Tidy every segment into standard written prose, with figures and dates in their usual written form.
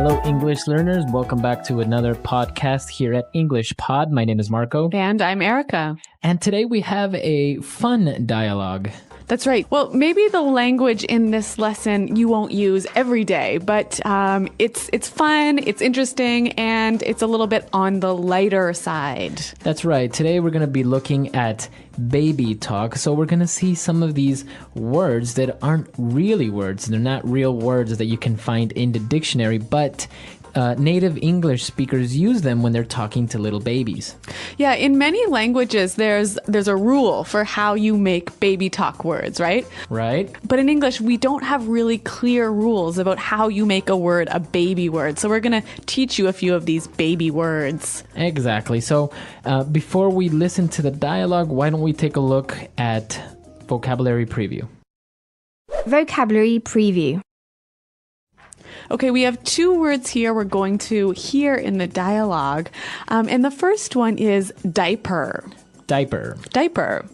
Hello, English learners. Welcome back to another podcast here at English Pod. My name is Marco. And I'm Erica. And today we have a fun dialogue. That's right. Well, maybe the language in this lesson you won't use every day, but it's fun, it's interesting, and it's a little bit on the lighter side. That's right. Today we're going to be looking at baby talk. So we're going to see some of these words that aren't really words. They're not real words that you can find in the dictionary, but native English speakers use them when they're talking to little babies. Yeah, in many languages, there's a rule for how you make baby talk words, right? Right. But in English, we don't have really clear rules about how you make a word a baby word. So we're going to teach you a few of these baby words. Exactly. So before we listen to the dialogue, why don't we take a look at vocabulary preview? Vocabulary preview. Okay, we have two words here we're going to hear in the dialogue. And the first one is diaper. Diaper. Diaper.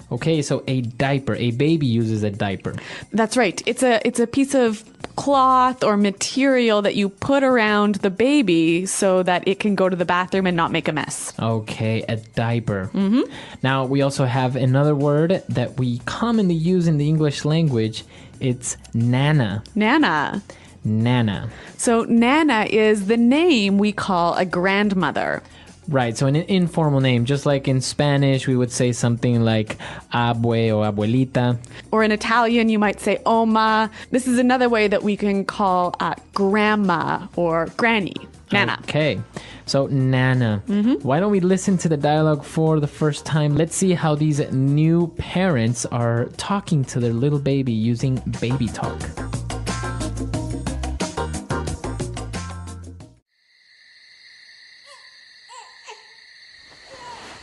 Okay, so a diaper. A baby uses a diaper. That's right. It's a piece of cloth or material that you put around the baby so that it can go to the bathroom and not make a mess. Okay, a diaper. Mm-hmm. Now, we also have another word that we commonly use in the English language. It's nana. Nana. Nana. So Nana is the name we call a grandmother. Right, so an informal name, just like in Spanish, we would say something like abue or abuelita. Or in Italian, you might say oma. This is another way that we can call grandma or granny. Nana. Okay, so Nana. Mm-hmm. Why don't we listen to the dialogue for the first time? Let's see how these new parents are talking to their little baby using baby talk.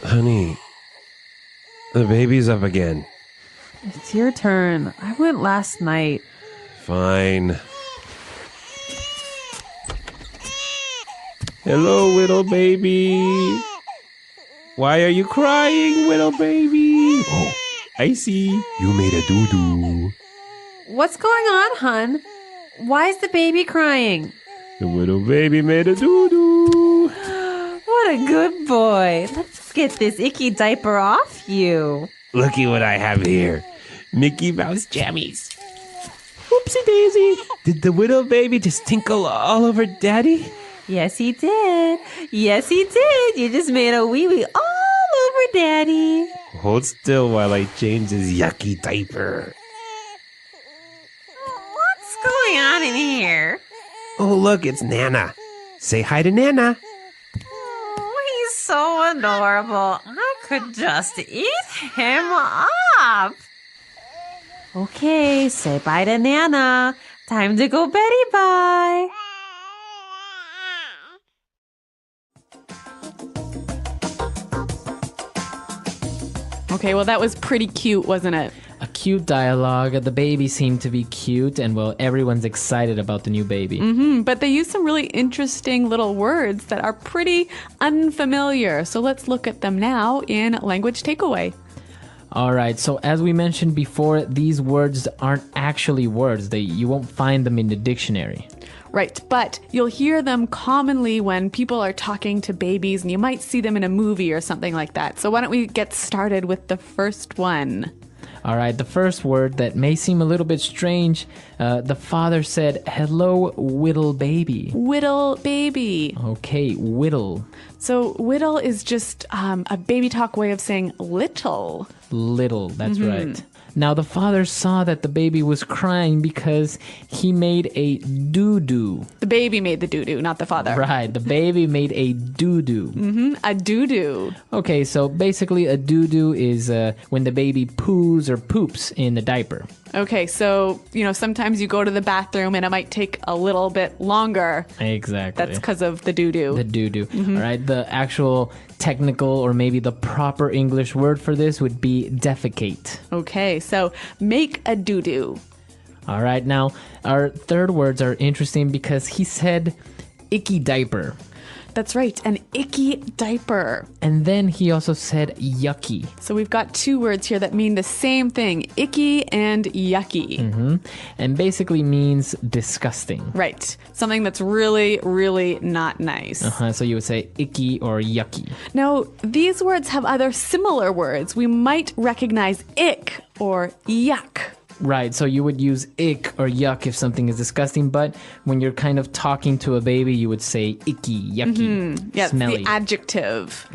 Honey, the baby's up again. It's your turn. I went last night. Fine. Hello, little baby. Why are you crying, little baby? Oh, I see. You made a doo-doo. What's going on, hun? Why is the baby crying? The little baby made a doo-doo. What a good boy. Let's get this icky diaper off you. Looky what I have here. Mickey Mouse jammies. Oopsie daisy. Did the little baby just tinkle all over Daddy? Yes, he did. Yes, he did. You just made a wee-wee all over Daddy. Hold still while I change his yucky diaper. What's going on in here? Oh, look, it's Nana. Say hi to Nana. Oh, he's so adorable. I could just eat him up. Okay, say bye to Nana. Time to go Betty bye. Okay, well, that was pretty cute, wasn't it? A cute dialogue. The baby seemed to be cute, and well, everyone's excited about the new baby. Mm-hmm, but they use some really interesting little words that are pretty unfamiliar. So let's look at them now in Language Takeaway. All right, so as we mentioned before, these words aren't actually words. You won't find them in the dictionary. Right, but you'll hear them commonly when people are talking to babies, and you might see them in a movie or something like that. So why don't we get started with the first one? All right, the first word that may seem a little bit strange, the father said, hello, whittle baby. Whittle baby. Okay, whittle. So whittle is just a baby talk way of saying little. Little, that's right. Now, the father saw that the baby was crying because he made a doo-doo. The baby made the doo-doo, not the father. Right, the baby made a doo-doo. Mm-hmm, a doo-doo. Okay, so basically a doo-doo is when the baby poos or poops in the diaper. Okay, so, sometimes you go to the bathroom and it might take a little bit longer. Exactly. That's because of the doo-doo. The doo-doo. Mm-hmm. All right, the actual technical or maybe the proper English word for this would be defecate. Okay, so make a doo-doo. All right, now our third words are interesting because he said icky diaper. That's right, an icky diaper. And then he also said yucky. So we've got two words here that mean the same thing, icky and yucky. And basically means disgusting. Right, something that's really, really not nice. So you would say icky or yucky. Now, these words have other similar words. We might recognize ick or yuck. Right, so you would use ick or yuck if something is disgusting, but when you're kind of talking to a baby, you would say icky, yucky, Yes, smelly. the adjective.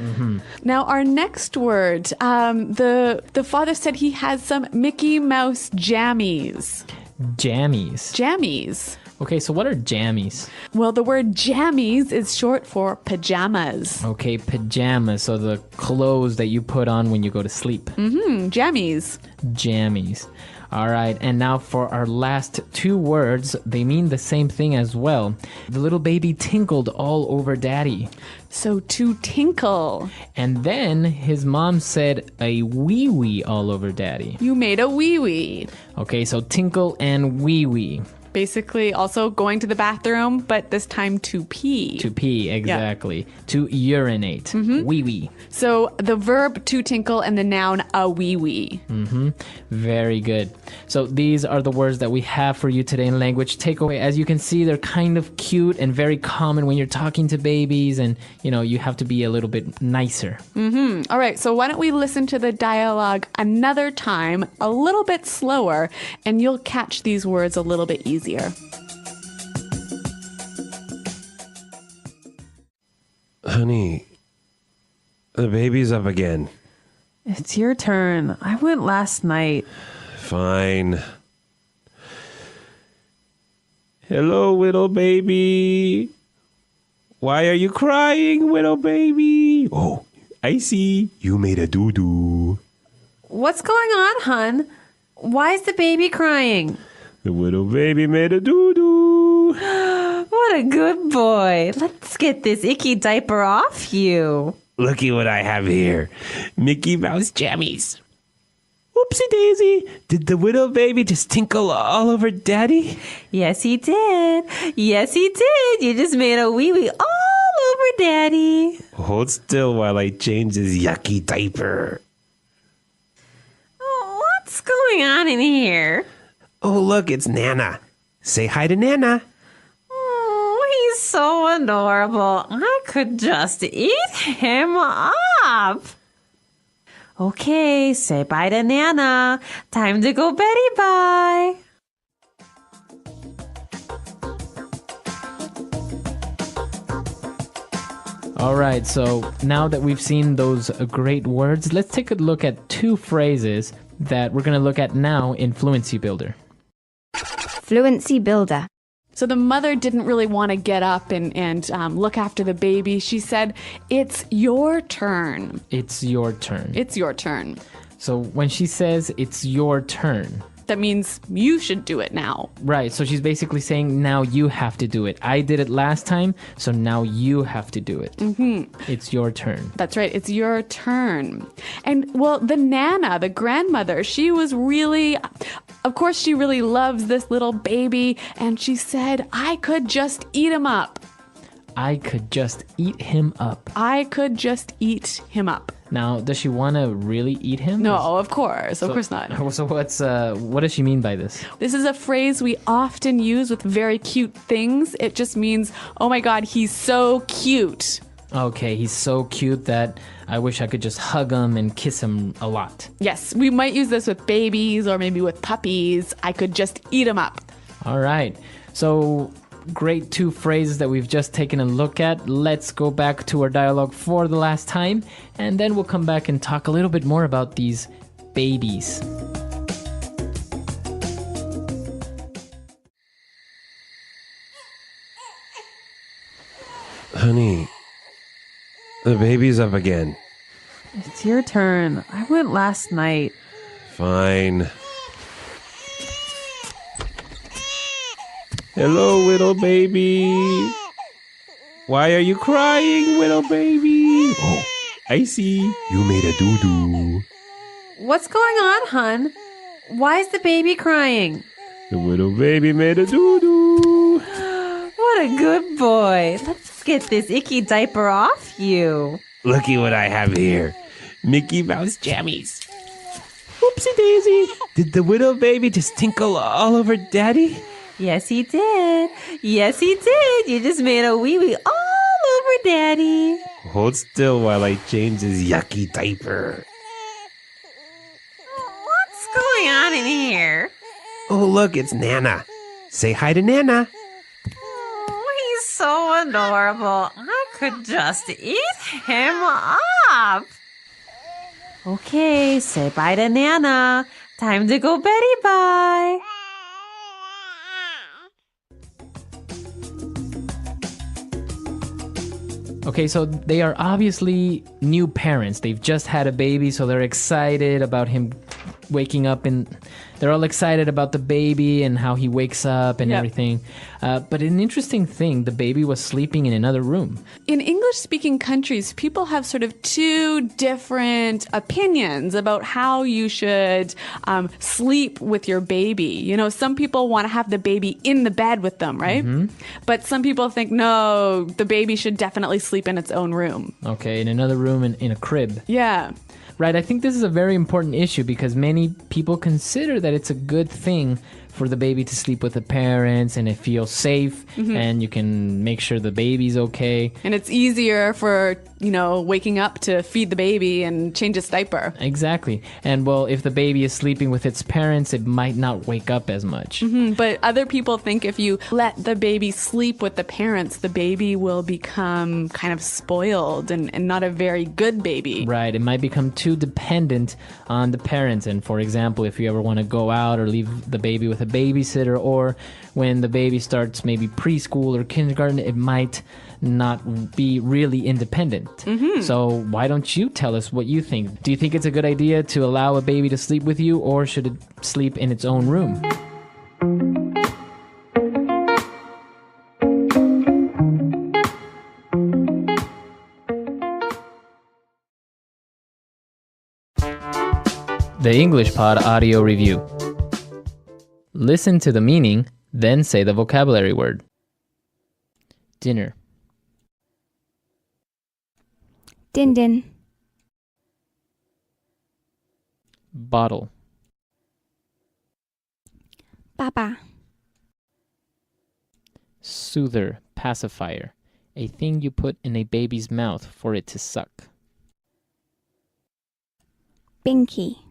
Now, our next word, the father said he has some Mickey Mouse jammies. Jammies. Jammies. Okay, so what are jammies? Well, the word jammies is short for pajamas. Okay, pajamas, so the clothes that you put on when you go to sleep. Jammies. Jammies. All right, and now for our last two words, they mean the same thing as well. The little baby tinkled all over daddy. So to tinkle. And then his mom said a wee-wee all over daddy. You made a wee-wee. Okay, so tinkle and wee-wee. Basically also going to the bathroom, but this time to pee. To pee, exactly. To urinate. Wee-wee. So the verb to tinkle and the noun a wee-wee. Very good. So these are the words that we have for you today in language takeaway. As you can see, they're kind of cute and very common when you're talking to babies, and you have to be a little bit nicer. All right, so why don't we listen to the dialogue another time, a little bit slower, and you'll catch these words a little bit easier. Honey, the baby's up again. It's your turn. I went last night. Fine. Hello, little baby. Why are you crying, little baby? Oh, I see. You made a doo-doo. What's going on, hun? Why is the baby crying? The little baby made a doo-doo. What a good boy. Let's get this icky diaper off you. Looky what I have here. Mickey Mouse jammies. Oopsie daisy. Did the little baby just tinkle all over daddy? Yes, he did. Yes, he did. You just made a wee-wee all over daddy. Hold still while I change this yucky diaper. Oh, what's going on in here? Oh, look, it's Nana. Say hi to Nana. Oh, he's so adorable. I could just eat him up. Okay, say bye to Nana. Time to go Betty bye. All right, so now that we've seen those great words, let's take a look at two phrases that we're going to look at now in Fluency Builder. Fluency builder. So the mother didn't really want to get up and look after the baby. She said, it's your turn. It's your turn. It's your turn. So when she says it's your turn, That means you should do it now. right, so she's basically saying now you have to do it. I did it last time, so now you have to do it. It's your turn. That's right. It's your turn. And well, the Nana, the grandmother, she was really, of course, she really loves this little baby. And she said, I could just eat him up. I could just eat him up. I could just eat him up. Now, does she want to really eat him? No, of course. Of course not. So what does she mean by this? This is a phrase we often use with very cute things. It just means, oh my God, he's so cute. Okay, he's so cute that I wish I could just hug him and kiss him a lot. Yes, we might use this with babies or maybe with puppies. I could just eat him up. All right. So great two phrases that we've just taken a look at. Let's go back to our dialogue for the last time, and then we'll come back and talk a little bit more about these babies. Honey, the baby's up again. It's your turn. I went last night. Fine. Hello, little baby. Why are you crying, little baby? Oh, I see. You made a doo-doo. What's going on, hun? Why is the baby crying? The little baby made a doo-doo. What What a good boy. Let's get this icky diaper off you. Looky what I have here. Mickey Mouse jammies. Oopsie daisy. Did the widow baby just tinkle all over Daddy? Yes, he did. Yes, he did. You just made a wee-wee all over Daddy. Hold still while I change his yucky diaper. What's going on in here? Oh, look, it's Nana. Say hi to Nana. Oh, he's so adorable. I could just eat him up. Okay, say bye to Nana. Time to go Betty bye. Okay, so they are obviously new parents. They've just had a baby, so they're excited about him waking up, and they're all excited about the baby and how he wakes up and Yep. everything. But an interesting thing, the baby was sleeping in another room. In English-speaking countries, people have sort of two different opinions about how you should sleep with your baby. You know, some people want to have the baby in the bed with them, right? But some people think, no, the baby should definitely sleep in its own room. Okay, in another room in a crib. Yeah. Right, I think this is a very important issue because many people consider that it's a good thing for the baby to sleep with the parents and it feels safe and you can make sure the baby's okay. And it's easier for, you know, waking up to feed the baby and change its diaper. Exactly. And well, if the baby is sleeping with its parents, it might not wake up as much. But other people think if you let the baby sleep with the parents, the baby will become kind of spoiled and not a very good baby. Right, it might become too dependent on the parents. And for example, if you ever want to go out or leave the baby with a babysitter, or when the baby starts maybe preschool or kindergarten, it might not be really independent. So why don't you tell us what you think? Do you think it's a good idea to allow a baby to sleep with you, or should it sleep in its own room? The English Pod Audio Review. Listen to the meaning, then say the vocabulary word. Dinner. Din din. Bottle. Baba. Soother, pacifier. A thing you put in a baby's mouth for it to suck. Binky.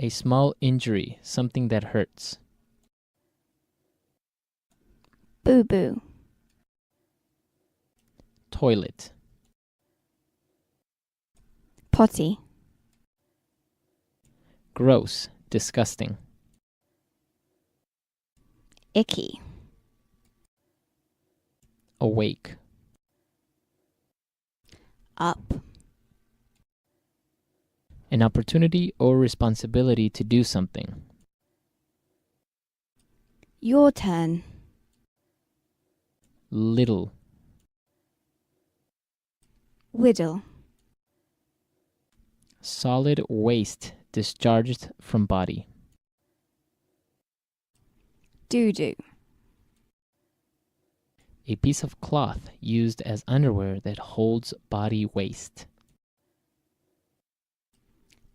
A small injury, something that hurts. Boo boo. Toilet. Potty. Gross, disgusting. Icky. Awake. Up. An opportunity or responsibility to do something. Your turn. Little. Whittle. Solid waste discharged from body. Doo doo. A piece of cloth used as underwear that holds body waste.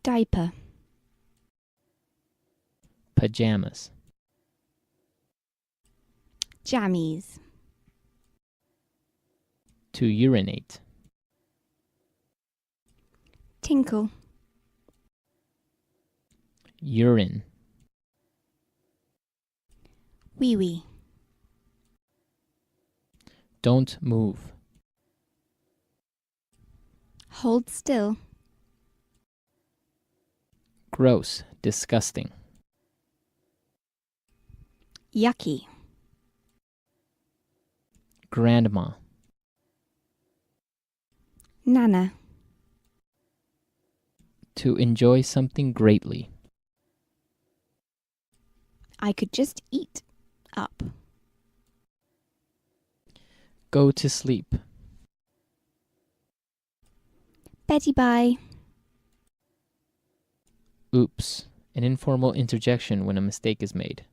Diaper. Pajamas. Jammies. To urinate. Tinkle. Urine. Wee wee. Don't move. Hold still. Gross, disgusting. Yucky. Grandma. Nana. To enjoy something greatly. I could just eat up. Go to sleep. Betty bye. Oops. An informal interjection when a mistake is made.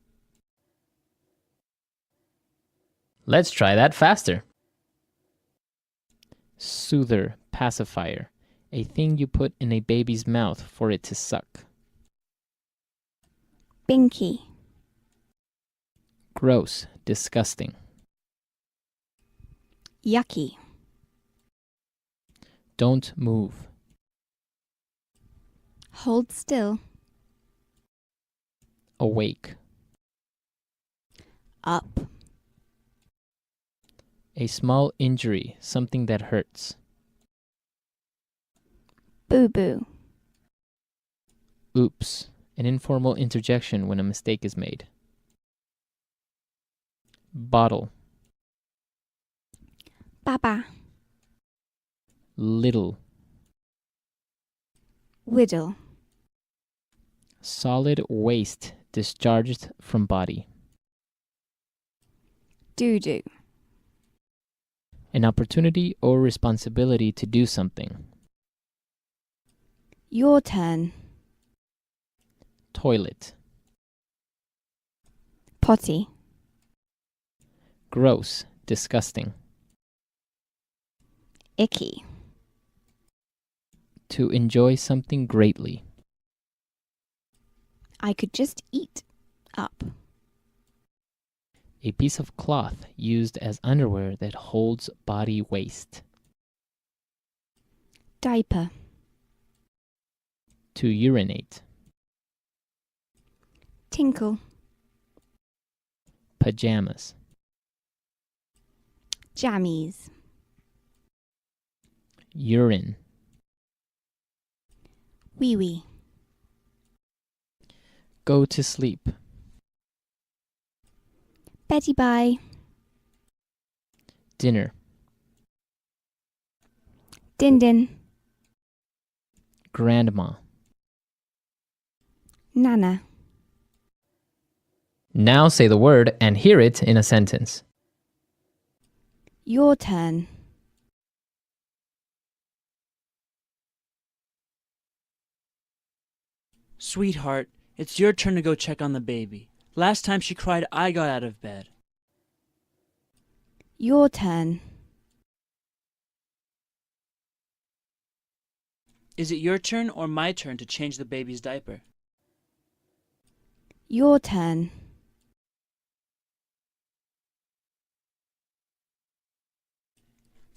Let's try that faster. Soother, pacifier. A thing you put in a baby's mouth for it to suck. binky, Gross, disgusting. yucky, Don't move. hold still, Awake. up, A small injury, something that hurts. boo-boo, Oops, an informal interjection when a mistake is made. Bottle. baba, Little. whittle, Solid waste discharged from body. doo-doo, An opportunity or responsibility to do something. your turn, Toilet. potty, Gross, disgusting. icky, To enjoy something greatly. I could just eat up, A piece of cloth used as underwear that holds body waste. diaper, To urinate. tinkle, Pajamas. jammies, Urine. wee-wee, Go to sleep. Betty bye, Dinner. din-din, Grandma. nana, Now say the word and hear it in a sentence. your turn, Sweetheart, it's your turn to go check on the baby. Last time she cried, I got out of bed. your turn, Is it your turn or my turn to change the baby's diaper? your turn,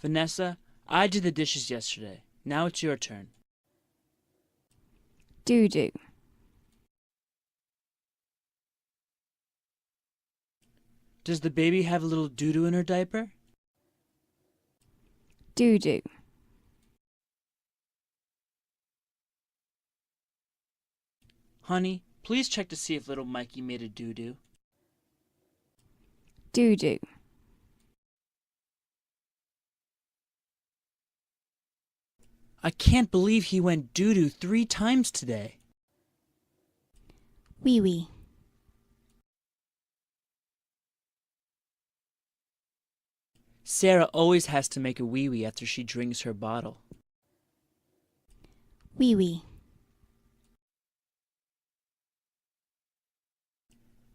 Vanessa, I did the dishes yesterday. Now it's your turn. doo-doo, Does the baby have a little doo-doo in her diaper? doo-doo, Honey, please check to see if little Mikey made a doo-doo. doo-doo, I can't believe he went doo-doo 3 times today. wee-wee, Sarah always has to make a wee-wee after she drinks her bottle. wee-wee,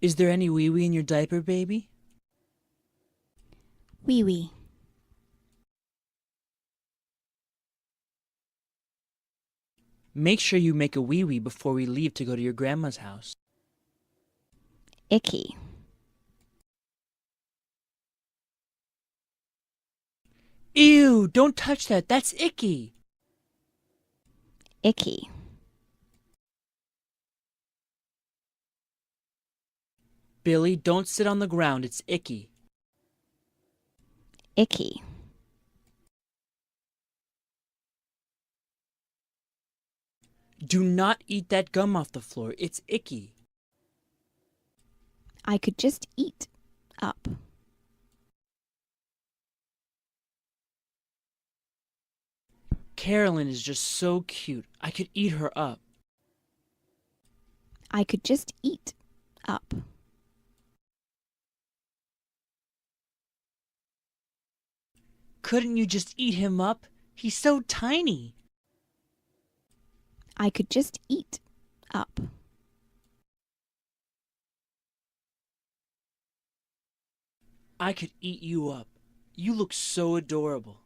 Is there any wee-wee in your diaper, baby? wee-wee, Make sure you make a wee-wee before we leave to go to your grandma's house. icky, Ew, don't touch that. That's icky. icky, Billy, don't sit on the ground. It's icky. icky, Do not eat that gum off the floor. It's icky. I could just eat up, Carolyn is just so cute. I could eat her up. I could just eat up, Couldn't you just eat him up? He's so tiny. I could just eat up, I could eat you up. You look so adorable.